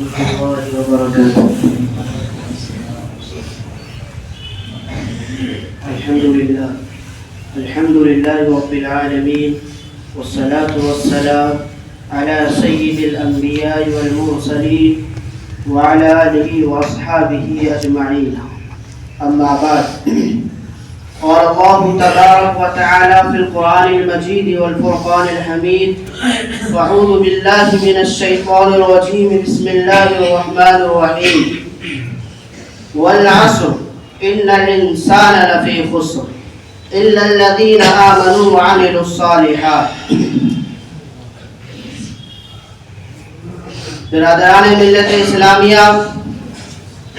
ورحمة الله وبركاته. الحمد لله رب العالمين، والصلاة والسلام على سيد الأنبياء والمرسلين وعلى آله وأصحابه أجمعين. أما بعد، قال الله تبارك وتعالى في القرآن المجيد والفرقان الحميد: أعوذ بالله من الشيطان الرجيم، بسم الله الرحمن الرحيم. والعصر إن الإنسان لفي خسر إلا الذين آمنوا وعملوا الصالحات. برادران ملت اسلامیہ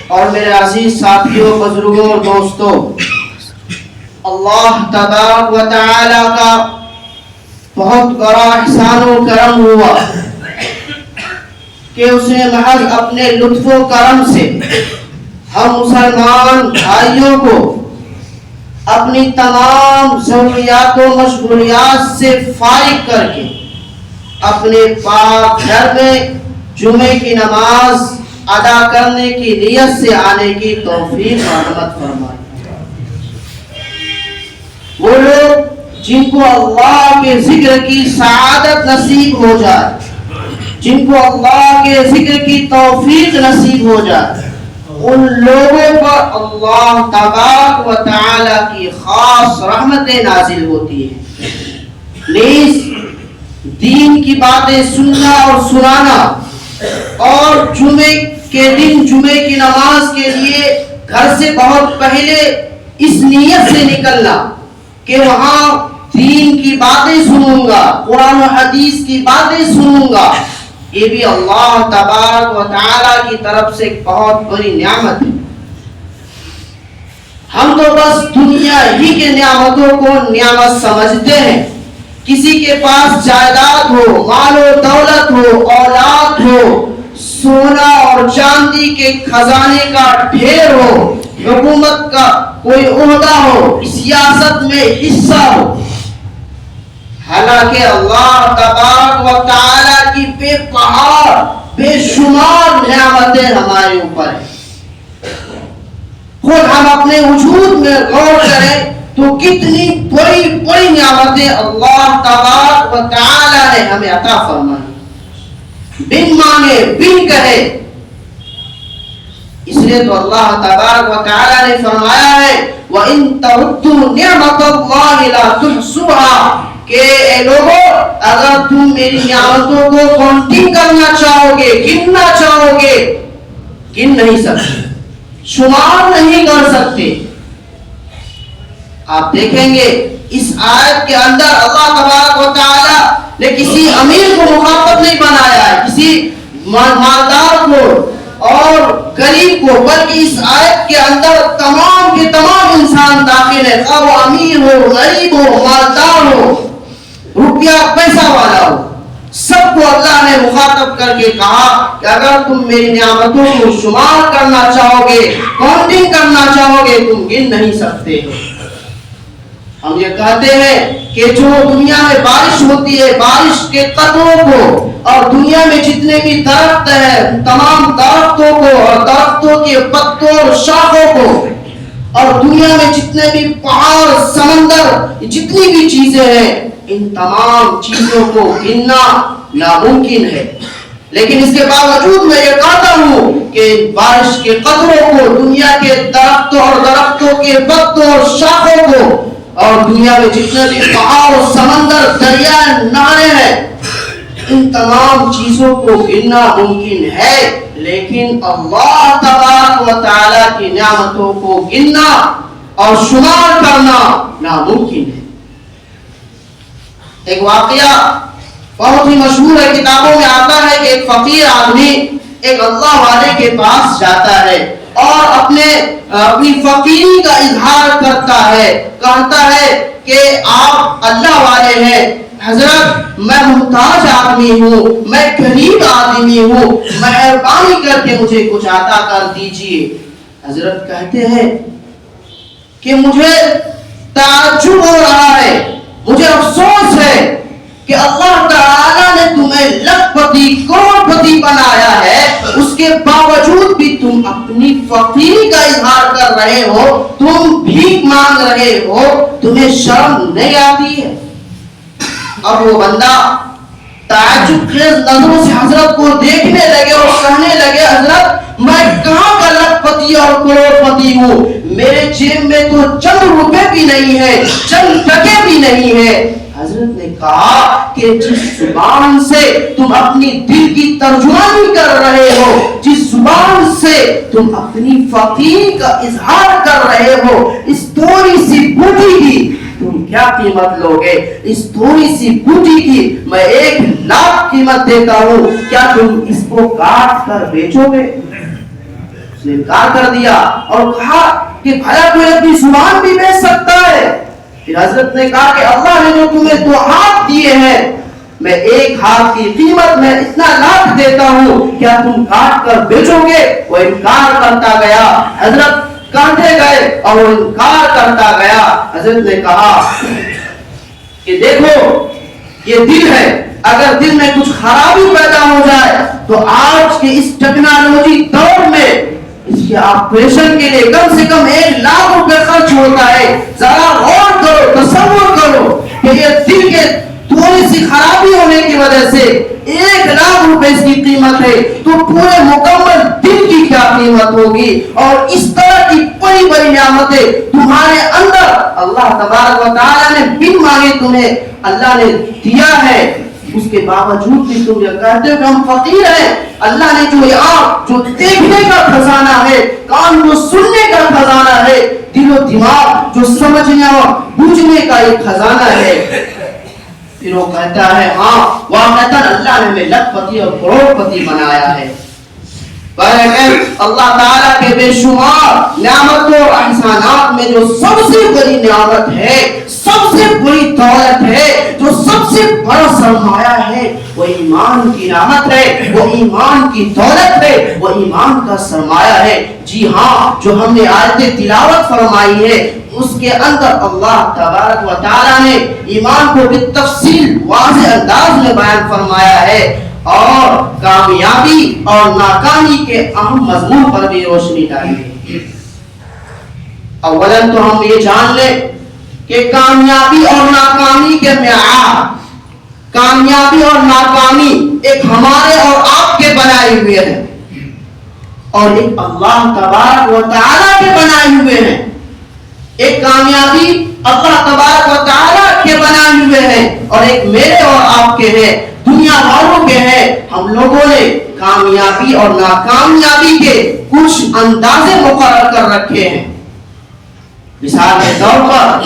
اور میرے عزیز ساتھیوں، بزرگوں اور دوستوں، اللہ تبارک و تعالی کا بہت بڑا احسان و کرم ہوا کہ اس نے محض اپنے لطف و کرم سے ہم مسلمان بھائیوں کو اپنی تمام ضروریات و مشغولیات سے فارغ کر کے اپنے پاک گھر میں جمعے کی نماز ادا کرنے کی نیت سے آنے کی توفیق رحمت فرمائے. وہ لوگ جن کو اللہ کے ذکر کی سعادت نصیب ہو جائے، جن کو اللہ کے ذکر کی توفیق نصیب ہو جائے، ان لوگوں پر اللہ تبارک و تعالی کی خاص رحمتیں نازل ہوتی ہیں. نیز دین کی باتیں سننا اور سنانا اور جمعے کے دن جمعے کی نماز کے لیے گھر سے بہت پہلے اس نیت سے نکلنا کہ وہاں دین کی باتیں سنوں گا، قرآن و حدیث کی باتیں سنوں گا، یہ بھی اللہ تبارک و تعالی کی طرف سے ایک بہت بڑی نعمت ہے. ہم تو بس دنیا ہی کے نعمتوں کو نعمت سمجھتے ہیں. کسی کے پاس جائیداد ہو، مال و دولت ہو، اولاد ہو، سونا اور چاندی کے خزانے کا ڈھیر ہو، حکومت کا کوئی عہدہ ہو، سیاست میں حصہ ہو، حالانکہ اللہ تبارک و تعالی کی بے پہاڑ بے شمار نعمتیں ہمارے اوپر ہیں. خود ہم اپنے وجود میں غور کریں تو کتنی بڑی بڑی نعمتیں اللہ تبارک و تعالی نے ہمیں عطا فرمائی، بن مانگے بن کہے. اس لیے تو اللہ تبارک و تعالی نے فرمایا ہے وَإِن تَعُدُّوا نِعْمَتَ اللَّهِ لَا تُحْصُوهَا، کہ اے لوگوں اگر تم میری نعمتوں کو کاؤنٹنگ کرنا چاہو گے، گننا چاہو گے، گن نہیں سکتے، شمار نہیں کر سکتے. آپ دیکھیں گے اس آیت کے اندر اللہ تبارک و تعالی نے کسی امیر کو مخاطب نہیں بنایا ہے، کسی مالدار کو اور غریب کو، بلکہ اس آیت کے اندر تمام کے تمام انسان داخل ہے، خواہ وہ امیر ہو، غریب ہو، مالدار ہو، روپیہ پیسہ والا ہو، سب کو اللہ نے مخاطب کر کے کہا کہ اگر تم میری نعمتوں کو شمار کرنا چاہو گے، کاؤنٹنگ کرنا چاہو گے، تم گن نہیں سکتے. ہم یہ کہتے ہیں کہ جو دنیا میں بارش ہوتی ہے، بارش کے قطروں کو اور دنیا میں جتنے بھی درخت ہیں تمام درختوں کو اور درختوں کے پتوں اور شاخوں کو اور دنیا میں جتنے بھی پہاڑ، سمندر، جتنی بھی چیزیں ہیں، ان تمام چیزوں کو گننا ناممکن ہے. لیکن اس کے باوجود میں یہ کہتا ہوں کہ بارش کے قطروں کو، دنیا کے درختوں اور درختوں کے پتوں اور شاخوں کو اور دنیا میں جتنے بھی پہاڑ، سمندر، دریا، نہریں ہیں، ان تمام چیزوں کو گننا ممکن ہے، لیکن اللہ تبارک و تعالی کی نعمتوں کو گننا اور شمار کرنا ناممکن ہے. ایک واقعہ بہت ہی مشہور ہے، کتابوں میں آتا ہے کہ ایک فقیر آدمی ایک اللہ والے کے پاس جاتا ہے اور اپنی فقیری کا اظہار کرتا ہے، کہتا ہے کہ آپ اللہ والے ہیں، حضرت میں محتاج آدمی ہوں، میں غریب آدمی ہوں، مہربانی کر کے مجھے کچھ عطا کر دیجئے. حضرت کہتے ہیں کہ مجھے تعجب ہو رہا ہے، مجھے افسوس ہے کہ اللہ تعالیٰ نے تمہیں لکھ پتی کروڑ پتی بنایا ہے، اس اپنی فقیری کا اظہار کر رہے ہو, تم بھیک مانگ رہے ہو, تمہیں شرم نہیں آتی ہے؟ اب وہ بندہ تعجب خیز نظروں سے حضرت کو دیکھنے لگے اور کہنے لگے, حضرت میں کہاں کا لکھپتی اور کروڑ پتی ہوں, میرے جیب میں تو چند روپے بھی نہیں ہے, چند ٹکے بھی نہیں ہے. حضرت نے کہا کہ جس زبان سے تم اپنی دل کی ترجمانی کر رہے ہو, جس زبان سے تم اپنی فقیری کا اظہار کر رہے ہو, اس تھوڑی سی بوٹی کی تم کیا قیمت لوگے؟ اس تھوڑی سی بوٹی کی میں 1,00,000 قیمت دیتا ہوں, کیا تم اس کو کاٹ کر بیچو گے؟ اس نے انکار کر دیا اور کہا کہ بھلا کوئی اپنی زبان بھی بیچ سکتا ہے؟ پھر حضرت نے کہا کہ اللہ نے جو تمہیں 2 ہاتھ دیے ہیں, میں 1 ہاتھ کی قیمت میں اتنا لاکھ دیتا ہوں, کیا تم کاٹ کر بیچو گے؟ وہ انکار کرتا گیا. حضرت کاٹے گئے اور وہ انکار کرتا گیا. حضرت نے کہا کہ دیکھو یہ دل ہے, اگر دل میں کچھ خرابی پیدا ہو جائے تو آج کے اس ٹیکنالوجی دور میں اس کے آپریشن کے لیے کم سے کم 1,00,000 روپے خرچ ہوتا ہے. ذرا غور کرو, تصور کرو کہ یہ دل کے تھوڑی سی خرابی ہونے کی وجہ سے 1,00,000 روپے اس کی قیمت ہے, تو پورے مکمل دل کی کیا قیمت ہوگی؟ اور اس طرح کی بڑی بڑی نعمتیں تمہارے اندر اللہ تبارک و تعالیٰ نے بن مانگے تمہیں اللہ نے دیا ہے, اس کے باوجود بھی تم یہ کہتے ہو کہ ہم فقیر ہیں. اللہ نے جو آنکھ جو دیکھنے کا خزانہ ہے, کان جو سننے کا خزانہ ہے, دل و دماغ جو سمجھنے اور بوجھنے کا ایک خزانہ ہے. پھر وہ کہتا ہے ہاں واقعتاً اللہ نے ہمیں لکھپتی اور کروڑ پتی بنایا ہے. اللہ تعالیٰ کے بے شمار نعمتوں اور احسانات میں جو سب سے بڑی نعمت ہے, سب سے بڑی دولت ہے, جو سب سے بڑا سرمایہ ہے, وہ ایمان کی نعمت ہے, وہ ایمان کی دولت ہے, وہ ایمان کا سرمایہ ہے. جی ہاں, جو ہم نے آیت تلاوت فرمائی ہے اس کے اندر اللہ تبارک و تعالیٰ نے ایمان کو بالتفصیل واضح انداز میں بیان فرمایا ہے اور کامیابی اور ناکامی کے اہم مضمون پر بھی روشنی ڈالی ہے. اولاً تو ہم یہ جان لیں کہ کامیابی اور ناکامی کے معیار, کامیابی اور ناکامی ایک ہمارے اور آپ کے بنائے ہوئے ہیں اور ایک اللہ تبارک و تعالیٰ کے بنائے ہوئے ہیں. ایک کامیابی اللہ تبارک و تعالیٰ کے بنائے ہوئے ہیں اور ایک میرے اور آپ کے ہیں, دنیا والوں کے ہیں. ہم لوگوں نے کامیابی اور ناکامیابی کے کچھ اندازے مقرر کر رکھے ہیں. مثال کے طور پر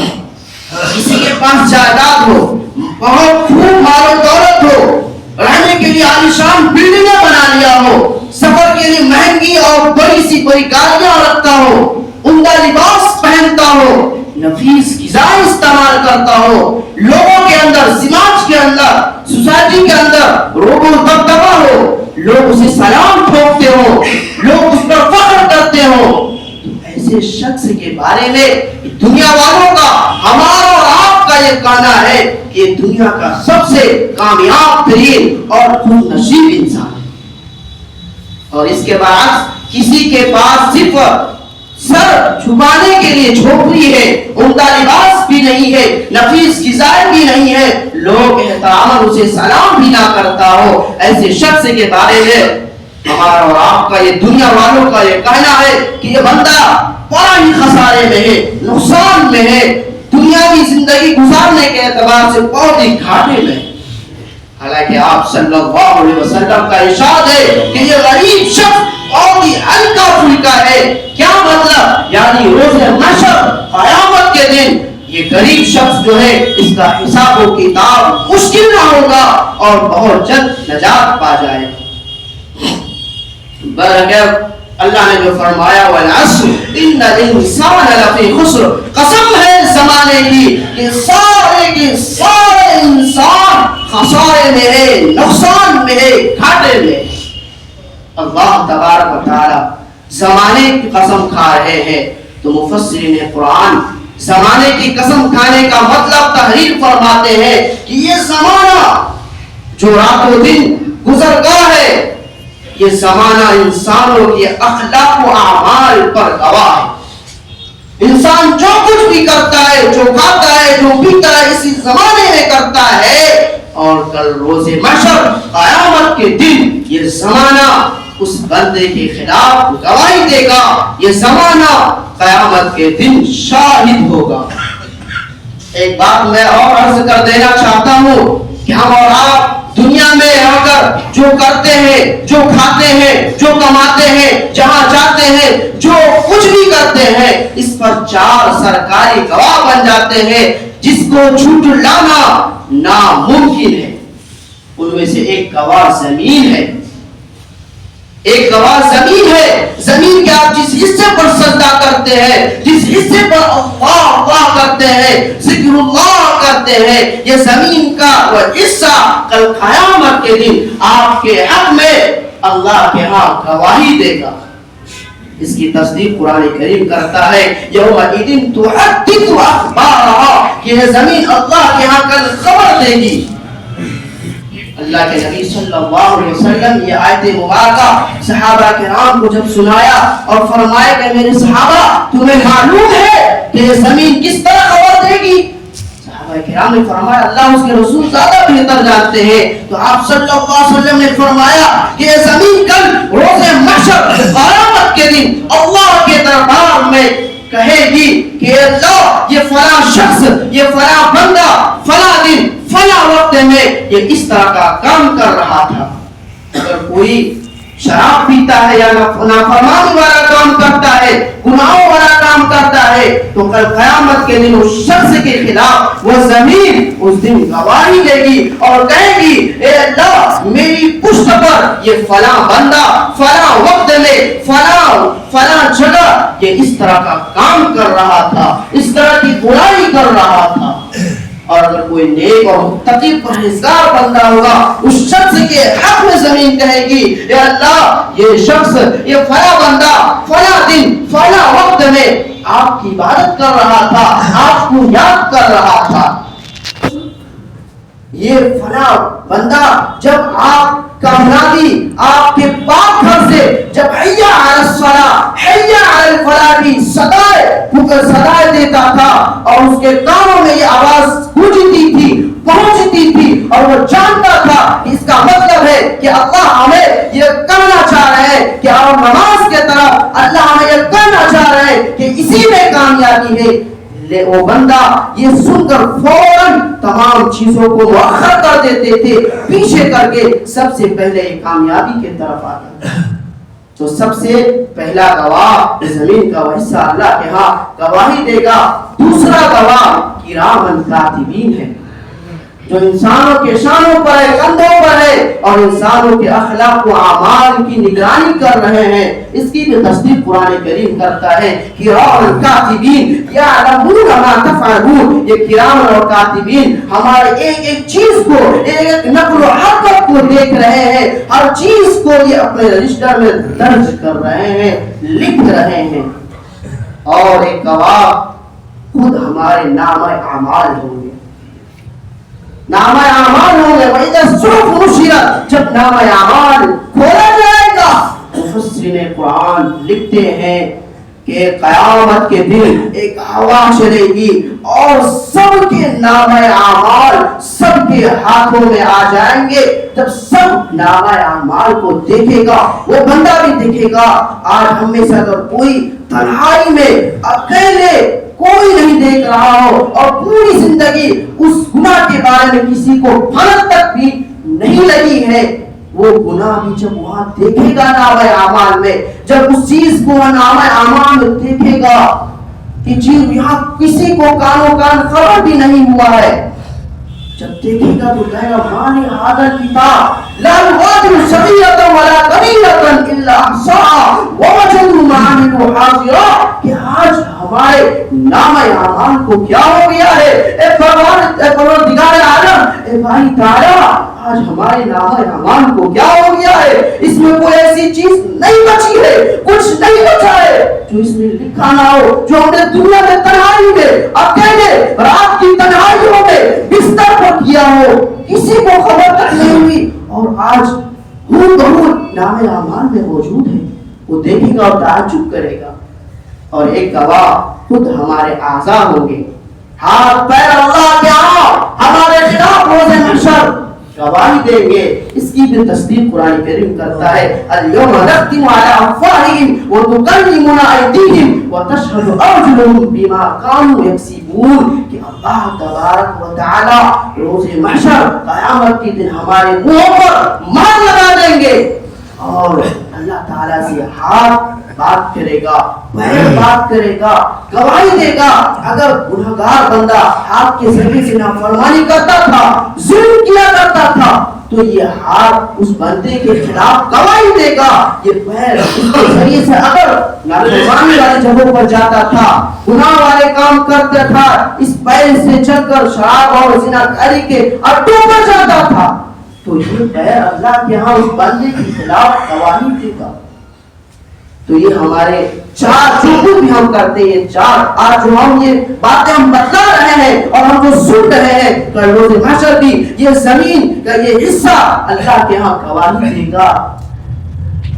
کسی کے پاس جائیداد ہو, بہت خوب مال و دولت ہو, رہنے کے لیے عالیشان بلڈنگیں بنا لیا ہو, سفر کے لیے مہنگی اور بڑی سی بڑی گاڑیاں رکھتا ہو, عمدہ لباس پہنتا ہو, نفیس غذائیں استعمال کرتا ہو, لوگوں کے اندر, سماج کے اندر, سوسائٹی کے اندر روب و دبدبہ ہو, لوگ اسے سلام ٹھوکتے ہو, لوگ اس پر فخر کرتے ہو, تو ایسے شخص کے بارے میں دنیا والوں کا, ہمارا اور آپ کا یہ کہنا ہے کہ دنیا کا سب سے کامیاب ترین اور خوش نصیب انسان ہے. اور اس کے بعد کسی کے پاس صرف سر چھپانے کے لیے جھوپڑی ہے, عمدہ لباس بھی نہیں ہے, نفیس غذائیں بھی نہیں ہے, لوگ احترام اسے سلام بھی نہ کرتا ہو, ایسے شخص کے بارے میں ہمارا اور آپ کا, یہ دنیا والوں کا یہ کہنا ہے کہ یہ بندہ بڑا ہی خسارے میں ہے, نقصان میں ہے, دنیاوی زندگی گزارنے کے اعتبار سے بہت ہی گھاٹے میں. حالانکہ آپ صلی اللہ علیہ وسلم کا ارشاد ہے کہ یہ غریب شخص بہت ہی ہلکا پھلکا ہے. کیا مطلب؟ یعنی روز محشر قیامت کے دن یہ غریب شخص جو ہے اس کا حساب و کتاب مشکل نہ ہوگا اور بہت جلد نجات پا جائے گا. برکت اللہ نے جو فرمایا والعصر ان الانسان لفی خسر, قسم ہے زمانے کی کہ سارے کے سارے انسان خسارے میں ہے, نقصان میں ہے, گھاٹے میں. اللہ تبارک و تعالی زمانے کی قسم کھا رہے ہیں تو مفسرین قرآن زمانے کی قسم کھانے کا مطلب تحریر فرماتے ہیں کہ یہ زمانہ جو رات و دن گزر گیا ہے, یہ زمانہ انسانوں کے اخلاق و اعمال پر گواہ ہے. انسان جو کچھ بھی کرتا ہے، جو کھاتا ہے، جو پیتا ہے، اسی زمانے میں کرتا ہے، اور کل روز محشر قیامت کے دن یہ زمانہ اس بندے کے خلاف گواہی دے گا. یہ زمانہ قیامت کے دن شاہد ہوگا. ایک بات میں اور عرض کر دینا چاہتا ہوں کہ ہم اور آپ دنیا میں اگر جو کرتے ہیں، جو کھاتے ہیں، جو کماتے ہیں، جہاں جاتے ہیں، جو کچھ بھی کرتے ہیں، اس پر 4 سرکاری گواہ بن جاتے ہیں جس کو جھٹلانا ناممکن ہے. ان میں سے ایک گواہ زمین ہے. ایک گواہ زمین ہے. زمین کے آپ جس حصے پر سجدہ کرتے ہیں، جس حصے پر اللہ اللہ کرتے ہیں، ذکر اللہ کرتے ہیں، یہ زمین کا وہ حصہ کل قیامت کے دن آپ کے حق میں اللہ کے ہاں گواہی دے گا. اس کی تصدیق قرآن کریم کرتا ہے، یومئذ تحدث اخبارها، کہ یہ زمین اللہ کے ہاں کل خبر دے گی. اللہ کے نبی صلی اللہ علیہ وسلم یہ آیت مبارکہ صحابہ کرام کو جب سنایا اور فرمایا کہ میرے صحابہ تمہیں معلوم ہے کہ یہ زمین کس طرح خبر دے گی؟ صحابہ کرام نے فرمایا اللہ اس کے رسول زیادہ بہتر جانتے ہیں. تو آپ صلی اللہ علیہ وسلم نے فرمایا کہ یہ زمین کل روز محشر قیامت کے دن اللہ کے دربار میں کہے گی کہ اللہ یہ فلاں شخص، یہ فلاں بندہ فلاں دن فلاں وقت میں یہ اس طرح کا کام کر رہا تھا. اگر کوئی شراب پیتا ہے یا نافرمانی والا کام کرتا ہے، گناہوں والا کام کرتا ہے، تو کل قیامت کے دن اس شخص کے خلاف وہ زمین اس دن گواہی دے گی اور کہے گی اے اللہ میری پشت پر یہ فلاں بندہ فلاں وقت میں فلاں جگہ یہ اس طرح کا کام کر رہا تھا، اس طرح کی برائی کر رہا تھا. اور اگر کوئی نیک اور متقی پرہیزگار بندہ ہوگا اس شخص کے حق میں زمین کہے گی اے اللہ یہ شخص یہ فلاں بندہ فلاں دن فلاں وقت میں آپ کی عبادت کر رہا تھا، آپ کو یاد کر رہا تھا. یہ فلاں بندہ جب آپ کا منادی آپ کے پاک گھر سے جب حیا علی الصلاۃ حیا علی الفلاح کی صدائے دیتا تھا اور اس کے کانوں میں یہ آواز گونجتی تھی پہنچتی تھی اور وہ جانتا تھا کہ اس کا مطلب ہے کہ اللہ ہمیں یہ کرنا چاہ رہے ہیں کہ اور نماز کے طرف اللہ ہمیں یہ کرنا چاہ رہے ہیں کہ اسی میں کامیابی ہے. وہ بندہ یہ سن کر فوراً تمام چیزوں کو مؤخر کر دیتے تھے، پیچھے کر کے سب سے پہلے کامیابی کی طرف آتا. تو سب سے پہلا گواہ زمین کا وہ حصہ اللہ کے ہاں گواہی دے گا. دوسرا گواہ کرامن کاتبین ہے جو انسانوں کے شانوں پر ہے، کندھوں پر ہے اور انسانوں کے اخلاق و اعمال کی نگرانی کر رہے ہیں. اس کی بھی تصدیق قرآن کریم کرتا ہے کرام کاتبین یعلمون ما تفعلون. یہ کرام اور کاتبین ہمارے ایک ایک چیز کو، ایک ایک نقل و حرکت کو دیکھ رہے ہیں، ہر چیز کو یہ اپنے رجسٹر میں درج کر رہے ہیں، لکھ رہے ہیں. اور ایک گواہ خود ہمارے نامہ اعمال ہوں گے، نامہ اعمال ہوں گے. وَإِذَا الصُّحُفُ نُشِرَتْ، جب نامہ اعمال کھولا جائے گا. مفسرین قرآن لکھتے ہیں کہ قیامت کے دن ایک آواز چلے گی اور سب کے نامہ اعمال سب کے ہاتھوں میں آ جائیں گے. جب سب نامہ اعمال کو دیکھے گا وہ بندہ بھی دیکھے گا. آج ہم میں سے اگر کوئی تنہائی میں اکیلے کوئی نہیں دیکھ رہا ہو اور پوری زندگی اس گناہ کے بارے میں کسی کو بھنک تک بھی نہیں لگی ہے، وہ گناہ بھی جب وہاں دیکھے گا نامہ اعمال میں، جب اس چیز کو نامہ اعمال میں دیکھے گا کہ چیز یہاں کسی کو کانوں کان خبر بھی نہیں ہوا ہے، جب دیکھے گا تو کہے گا مالی هذا الكتاب لا يغادر صغيرة ولا كبيرة الا احصاها ووجدوا ما عملوا حاضرا. کہ آج ہمارے نامہ اعمال کو کیا ہو گیا ہے؟ اے پروردگار عالم، اے باری تعالیٰ، آج ہمارے نامہ اعمال کو کیا ہو گیا ہے؟ اس میں کوئی ایسی چیز نہیں بچی ہے، کچھ نہیں بچا ہے جو اس میں لکھا نہ ہو، جو ہم نے دنیا میں تنہائی میں اکیلے رات کی تنہائیوں میں بستر پر کیا ہو، کسی کو خبر تک نہیں ہوئی. اور آج ہوں بہت نام اعمال میں موجود ہے، وہ دیکھے گا اور تعجب کرے گا. اور ایک گواہ خود ہمارے اعضاء ہوں گے، ہاتھ پیر اللہ کے ہمارے خلاف روز محشر گواہی دیں گے. اس کی بھی تصدیق قرآن کریم کرتا ہے. اليوم نختم على افواههم وتكلمنا ايديهم وتشهد ارجلهم بما كانوا يكسبون. کہ اللہ تبارک و تعالی روز محشر قیامت کے دن ہمارے منہوں پر مار لگا دیں گے اور اللہ تعالیٰ سے ہاتھ بات کرے گا، پیر بات کرے گا، گواہی دے گا. اگر گنہگار بندہ ہاتھ کے ذریعے سے نافرمانی کرتا تھا، ظلم کیا کرتا تھا، تو یہ ہاتھ اس بندے کے خلاف گواہی دے گا. یہ پیر اس کے ذریعے سے اگر نافرمانی والی جگہوں پر جاتا تھا، گناہ والے کام کرتا تھا، اس پیر سے چل کر شراب اور زناکاری کے اڈوں پر جاتا تھا، تو یہ پیر اللہ کے ہاں اس بندے کے خلاف گواہی دے گا. تو یہ ہمارے چار جو کچھ بھی ہم کرتے ہیں، چار آج جو ہم یہ باتیں ہم بتلا رہے ہیں اور ہم جو سن رہے ہیں، کل روز محشر بھی یہ زمین کا یہ حصہ اللہ کے ہاں گواہی دے گا.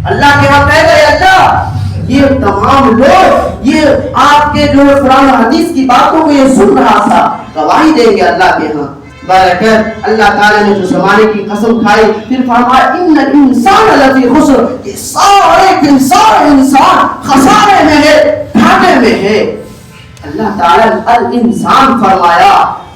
اللہ کے ہاں کہے گا اللہ یہ تمام لوگ یہ آپ کے جو قرآن حدیث کی باتوں کو یہ سن رہا تھا، گواہی دیں گے اللہ کے ہاں. برکت اللہ تعالیٰ نے جو زمانے کی قسم کھائی، پھر فرمایا ان الانسان لفی خسر، کہ سارے انسان خسارے میں ہے، گھاٹے میں ہے. اللہ تعالیٰ الانسان فرمایا،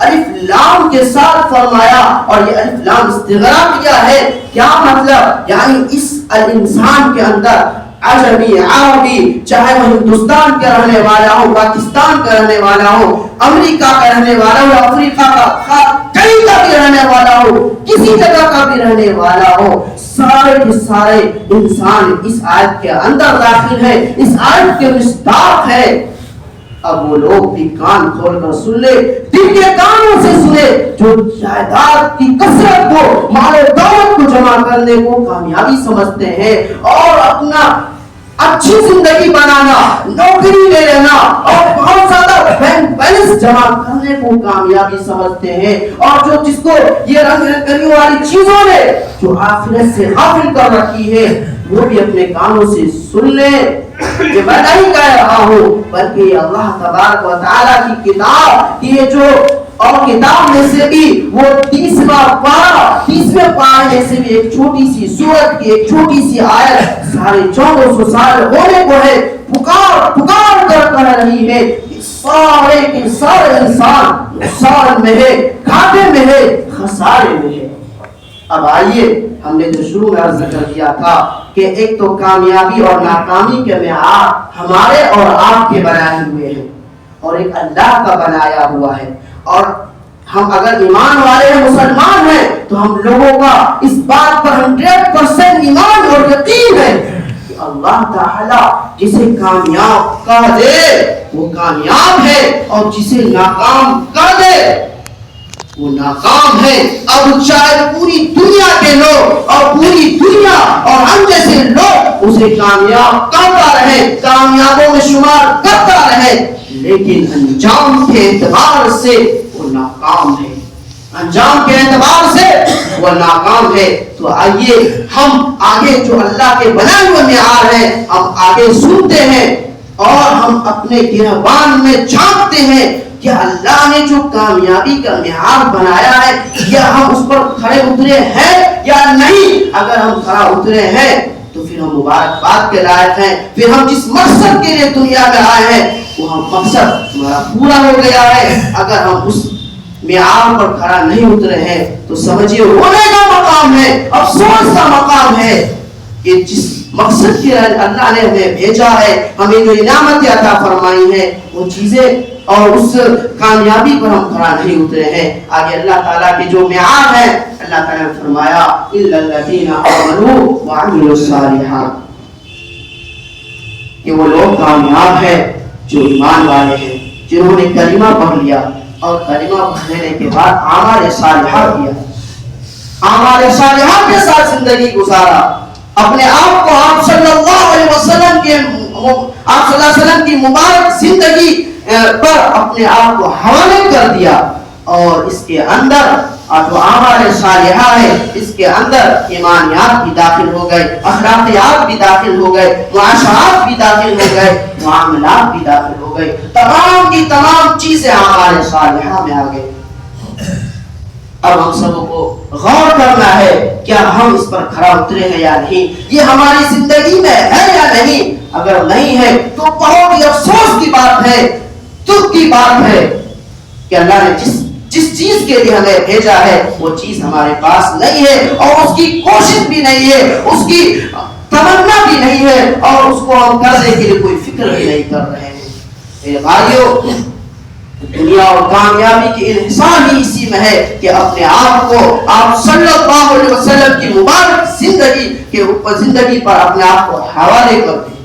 الف لام کے ساتھ فرمایا، اور یہ الف لام استغراق کیا ہے. کیا مطلب؟ یعنی اس الانسان کے اندر عجمی عربی، چاہے وہ ہندوستان کا رہنے والا ہو، پاکستان کا رہنے والا ہو، امریکہ کا رہنے والا ہو، افریقہ کا کہیں کا بھی رہنے والا ہو، کسی جگہ کا بھی رہنے والا ہو، سارے کے سارے انسان اس آیت کے اندر داخل ہے، اس آیت کے مصداق ہے. اب وہ لوگ بھی کان کھول کر سن لے، دل کے کانوں سے سنے، جو جائیداد کی کثرت کو، مال و دولت کو جمع کرنے کو کامیابی سمجھتے ہیں اور اپنا اچھی زندگی بنانا، نوکری لے لینا اور بہت زیادہ بینک بیلنس جمع کرنے کو کامیابی سمجھتے ہیں، اور جو جس کو یہ رنگ رنگیوں والی چیزوں نے جو آخرت سے غافل کر رکھی ہے، وہ بھی اپنے کانوں سے سن لے. یہ میں نہیں کہہ رہا ہوں، بلکہ یہ اللہ تبارک و تعالیٰ کی کتاب، یہ جو اور کتاب میں سے بھی وہ 30واں پارہ میں سے بھی ایک چھوٹی سی سورت کی ایک چھوٹی سی آیت 1450 سال ہونے کو ہے، پکار کر کہہ رہی ہے سارے کے سارے انسان نقصان میں ہے، گھاٹے میں ہے، خسارے میں ہے. اب آئیے، ہم نے جو شروع میں عرض کر دیا تھا کہ ایک تو کامیابی اور ناکامی کے معیار ہمارے اور آپ کے بنائے ہوئے ہیں، اور ایک اللہ کا بنایا ہوا ہے. اور ہم اگر ایمان والے ہیں، مسلمان ہیں، تو ہم لوگوں کا اس بات پر 100% ایمان اور یقین ہے کہ اللہ تعالیٰ جسے کامیاب کر دے وہ کامیاب ہے، اور جسے ناکام کر دے وہ ناکام ہے. اب چاہے پوری دنیا کے لوگ اور پوری دنیا اور ہم جیسے لوگ اسے کامیاب کرتا رہے، کامیابوں میں شمار کرتا رہے، لیکن انجام کے اعتبار سے وہ ناکام ہے، انجام کے اعتبار سے وہ ناکام ہے. تو آئیے ہم آگے جو اللہ کے بنائے ہوئے معیار ہیں ہم آگے سنتے ہیں، اور ہم اپنے گرہوان میں جھانکتے ہیں کہ اللہ نے جو کامیابی کا معیار بنایا ہے یا ہم اس پر کھڑے اترے ہیں یا نہیں. اگر ہم کھڑا اترے ہیں تو پھر ہم مبارکباد کے لائق ہیں، پھر ہم جس مقصد کے لیے دنیا میں آئے ہیں وہ ہم مقصد ہمارا پورا ہو گیا ہے. اگر ہم اس معیار پر کھڑا نہیں اترے ہیں تو سمجھیے رونے کا مقام ہے، افسوس کا مقام ہے کہ جس مقصد کے اللہ نے ہمیں بھیجا ہے، ہمیں جو انعامت عطا فرمائی ہے، وہ چیزیں اور اس کامیابی پر ہم کھڑا نہیں اترے ہیں. آگے اللہ تعالیٰ کے جو معیار ہیں، اللہ تعالیٰ نے فرمایا الا الذین آمنوا وعملوا الصالحات، کہ وہ لوگ کامیاب ہیں جو ایمان والے ہیں، جنہوں نے کلمہ پڑھ لیا اور کلمہ پڑھنے کے بعد اعمال صالحہ کیا، اعمال صالحہ کے ساتھ زندگی گزارا، اپنے آپ کو آپ صلی اللہ علیہ وسلم کی مبارک زندگی پر اپنے آپ کو حوالے کر دیا، اور اس کے اندر اور جو اعمال صالحہ ہے اس کے اندر ایمانیات بھی داخل ہو گئے، اخلاقیات بھی داخل ہو گئے، معاشرات بھی داخل ہو گئے، معاملات بھی داخل ہو گئے، تمام کی تمام چیزیں اعمال صالحہ میں آ گئی۔ اب ہم سب کو غور کرنا ہے کیا ہم اس پر کھڑا اترے ہیں یا نہیں، یہ ہماری زندگی میں ہے یا نہیں۔ اگر نہیں ہے تو بہت ہی افسوس کی بات ہے، دکھ کی بات ہے کہ اللہ نے جس چیز کے لیے ہمیں بھیجا ہے وہ چیز ہمارے پاس نہیں ہے، اور اس کی کوشش بھی نہیں ہے، اس کی تمنا بھی نہیں ہے، اور اس کو ہم کرنے کے لیے کوئی فکر بھی نہیں کر رہے ہیں۔ میرے بھائیو، دنیا اور کامیابی کی انحصار ہی اسی میں ہے کہ اپنے آپ کو آپ صلی اللہ علیہ وسلم کی مبارک زندگی کے اوپر، زندگی پر اپنے آپ کو حوالے کر دیں۔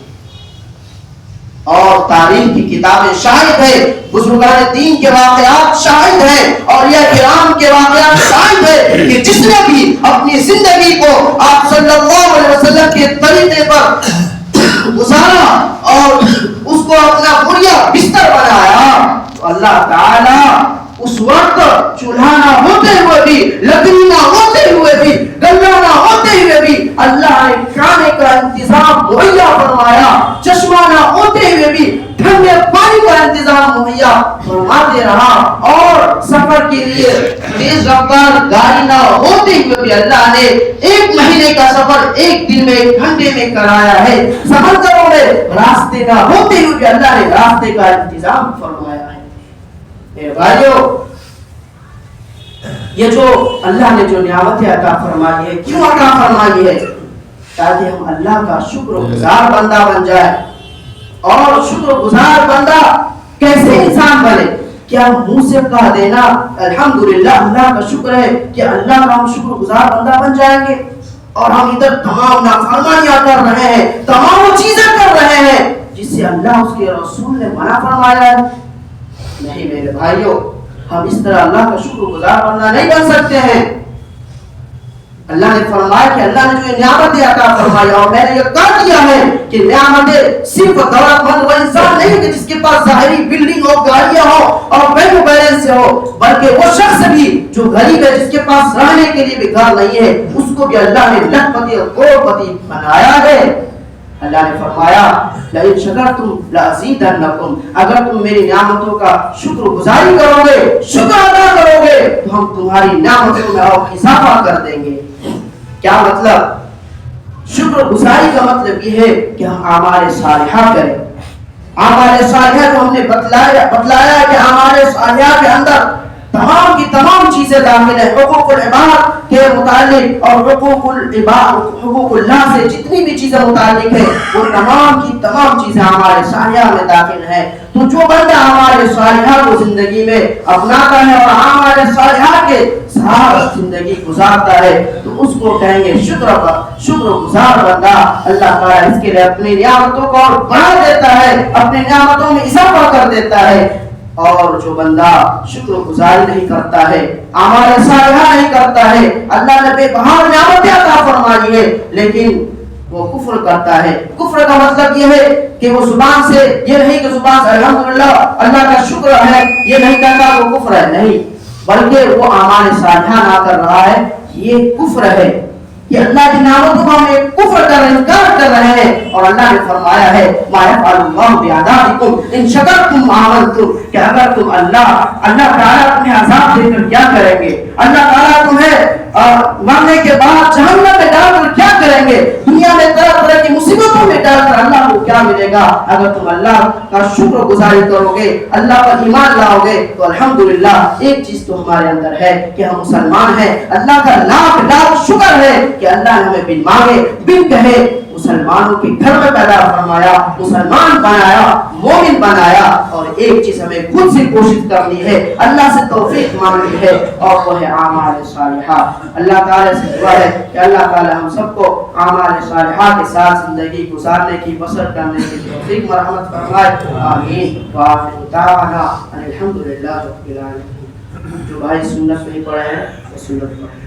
اور تاریخ کی کتابیں شاہد ہے، بزرگان دین کے واقعات شاہد ہیں، اور یہ کرام کے واقعات شاہد ہے کہ جس نے بھی اپنی زندگی کو آپ صلی اللہ علیہ وسلم کے طریقے پر گزارا اور اس کو اپنا بڑھیا بستر بنایا، تو اللہ تعالی اس وقت چولہا نہ ہوتے ہوئے بھی، لکڑی نہ ہوتے ہوئے بھی، گلہ نہ ہوتے ہوئے بھی اللہ نے کھانے کا انتظام مہیا فرمایا، چشمہ نہ ہوتے ہوئے بھی ٹھنڈے پانی کا انتظام مہیا فرماتے رہا، اور سفر کے لیے تیز رفتار گاڑی نہ ہوتے ہوئے بھی اللہ نے 1 مہینے کا سفر 1 دن میں 1 گھنٹے میں کرایا ہے، سمندروں میں راستے نہ ہوتے ہوئے بھی اللہ نے راستے کا انتظام فرمایا ہے۔ میرے بھائیو، یہ جو اللہ نے جو نعمتیں عطا فرمائی ہے، کیوں عطا فرمائی ہے؟ تاکہ ہم اللہ کا شکر گزار بندہ بن جائے۔ اور شکر گزار بندہ کیسے انسان بنے؟ کیا منہ سے کہہ دینا الحمدللہ اللہ کا شکر ہے کہ اللہ کا ہم شکر گزار بندہ بن جائیں گے، اور ہم ادھر تمام نافرمانیاں کر رہے ہیں، تمام چیزیں کر رہے ہیں جس سے اللہ اس کے رسول نے منع فرمایا ہے؟ نہیں میرے بھائیوں، ہم اس طرح اللہ کا شکر گزار بندہ نہیں بن سکتے ہیں۔ اللہ نے فرمایا کہ اللہ نے جو نعمتیں عطا فرمائی، اور میں نے یہ کہا دیا ہے کہ نعمتیں صرف دولت مند وہ انسان نہیں کہ جس کے پاس ظاہری بلڈنگ ہو، گاڑیاں ہو اور بینک بیلنس ہو، بلکہ وہ شخص بھی جو غریب ہے، جس کے پاس رہنے کے لیے بھی گھر نہیں ہے، اس کو بھی اللہ نے لکھپتی اور کروڑپتی بنایا ہے۔ اللہ نے فرمایا لئن شکرتم لازیدنکم، اگر تم میری نعمتوں کا شکر گزاری کرو گے، شکر ادا کرو گے، تو ہم تمہاری نعمتوں میں اور اضافہ کر دیں گے۔ کیا مطلب؟ شکر گزاری کا مطلب یہ ہے کہ ہم اعمال صالحہ کریں۔ اعمال صالحہ کو ہم نے بتلایا کہ اعمال صالحہ کے اندر تمام کی تمام چیزیں داخل ہیں، حقوق العباد کے متعلق اور حقوق اللہ سے جتنی بھی چیزیں متعلق ہیں وہ تمام کی تمام چیزیں اعمال صالحہ میں داخل ہیں۔ تو جو بندہ اعمال صالحہ کو زندگی میں اپناتا ہے اور اعمال صالحہ کے ساتھ زندگی گزارتا ہے تو اس کو کہیں گے شکر گزار بندہ۔ اللہ تعالیٰ اس کے لیے اپنی نعمتوں کو اور بڑھا دیتا ہے، اپنی نعمتوں میں اضافہ کر دیتا ہے۔ اور جو بندہ شکر گزاری نہیں کرتا ہے، اعمال صالحہ نہیں کرتا ہے، اللہ نے بے بہار نعمتیں عطا فرمائی ہے لیکن وہ کفر کرتا ہے۔ کفر کا مطلب یہ ہے کہ وہ زبان سے یہ نہیں کہ زبان سے الحمدللہ اللہ کا شکر ہے یہ نہیں کہتا وہ کفر ہے، نہیں، بلکہ وہ اعمال صالحہ نہ کر رہا ہے، یہ کفر ہے کہ اللہ کی نعمتوں کو ہم کفر کر انکار کر رہے ہیں۔ اور اللہ نے فرمایا ہے ما یفعل اللہ بعذابکم ان شکرتم وآمنتم، کہ اگر تم اللہ تعالیٰ تمہیں عذاب دے کر کیا کریں گے، اللہ تعالیٰ تمہیں مرنے کے بعد جہنم میں ڈال کر کیا کریں گے، دنیا میں طرح طرح کی مصیبتوں میں ڈال کر اللہ کو کیا ملے گا؟ اگر تم اللہ کا شکر گزاری کرو گے، اللہ پر ایمان لاؤ گے تو الحمدللہ ایک چیز تو ہمارے اندر ہے کہ ہم مسلمان ہیں۔ اللہ کا لاکھ شکر ہے کہ اللہ نے ہمیں بن مانگے بن کہے مسلمانوں کے گھر میں پیدا فرمایا، مسلمان بنایا، مومن بنایا۔ اور ایک چیز ہمیں خود سے کوشش کرنی ہے، اللہ سے توفیق مانگنی ہے، اور وہ ہے اعمال صالحہ۔ اللہ تعالیٰ سے دعا ہے کہ اللہ تعالیٰ ہم سب کو اعمال صالحہ کے ساتھ زندگی گزارنے کی، بسر کرنے کی توفیق مرحمت فرمائے، آمین۔ وآخر دعوانا الحمدللہ رب العالمین۔ جو بھائی سنت نہیں پڑھے ہیں وہ سنت پڑھیں۔